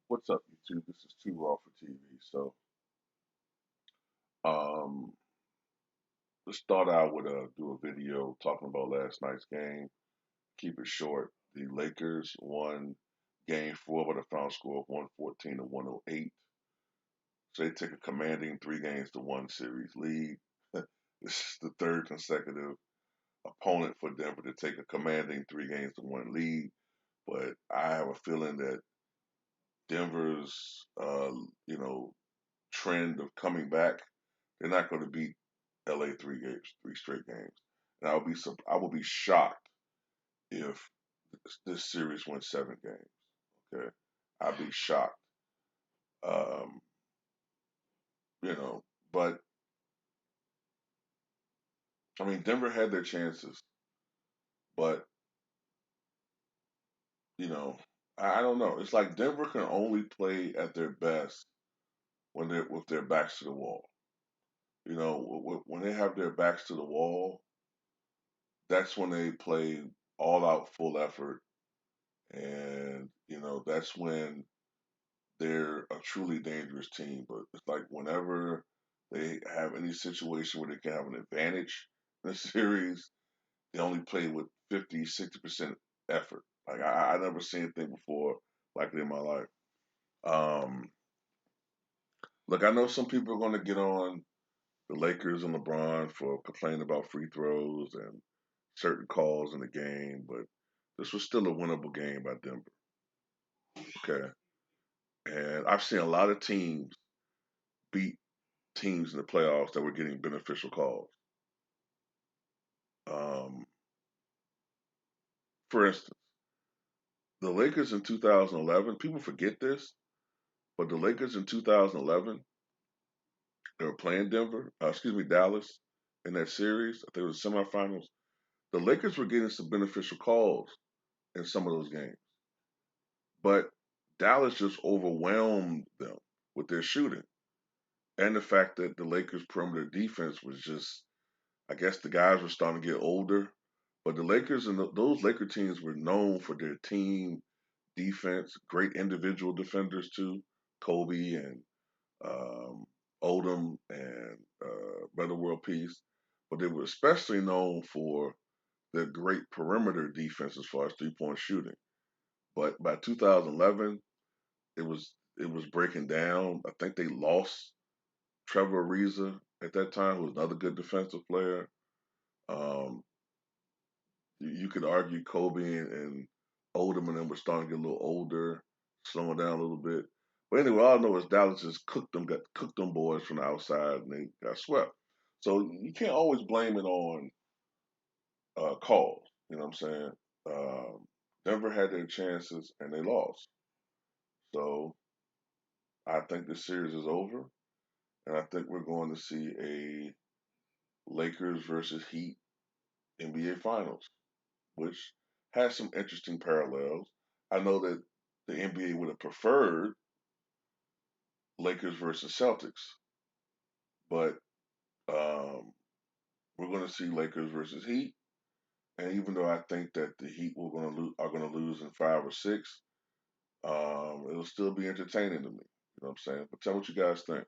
What's up, YouTube? This is Too Raw for TV. Um, let's start out with do a video talking about last night's game. Keep it short. The Lakers won Game 4 by the final score of 114 to 108. So they take a commanding 3-1 series lead. This is the third consecutive opponent for Denver to take a commanding 3-1 lead. But I have a feeling that Denver's, trend of coming back, they're not going to beat LA 3 games, 3 straight games. And I will be shocked if this series went 7 games. Okay, I'd be shocked. Um, you know, but I mean, Denver had their chances, but you know, I don't know. It's like Denver can only play at their best when they're with their backs to the wall. When they have their backs to the wall, that's when they play all out, full effort, and that's when they're a truly dangerous team. But it's like whenever they have any situation where they can have an advantage in a series, they only play with 50, 60% effort. Like I never seen anything before like it in my life. Um, Look, I know some people are going to get on the Lakers and LeBron for complaining about free throws and certain calls in the game, but this was still a winnable game by Denver. Okay. And I've seen a lot of teams beat teams in the playoffs that were getting beneficial calls. Um, for instance, the Lakers in 2011, people forget this, but the Lakers in 2011, they were playing Dallas in that series. I think it was semifinals. The Lakers were getting some beneficial calls in some of those games, but Dallas just overwhelmed them with their shooting and the fact that the Lakers' perimeter defense was just, I guess the guys were starting to get older. But the Lakers and those Laker teams were known for their team defense, great individual defenders too, Kobe and um, Odom and Brother World Peace. But they were especially known for their great perimeter defense as far as 3-point shooting. But by 2011, it was breaking down. I think they lost Trevor Ariza at that time, who was another good defensive player. Um, you could argue Kobe and Odom and them were starting to get a little older, slowing down a little bit. But anyway, all I know is Dallas just got cooked them boys from the outside, and they got swept. So you can't always blame it on calls. You know what I'm saying? Um, Denver had their chances and they lost. So I think the series is over, and I think we're going to see a Lakers versus Heat NBA Finals, which has some interesting parallels. I know that the NBA would have preferred Lakers versus Celtics, but um, we're going to see Lakers versus Heat. And even though I think that the Heat are going to lose in 5 or 6, it'll still be entertaining to me. You know what I'm saying? But tell me what you guys think.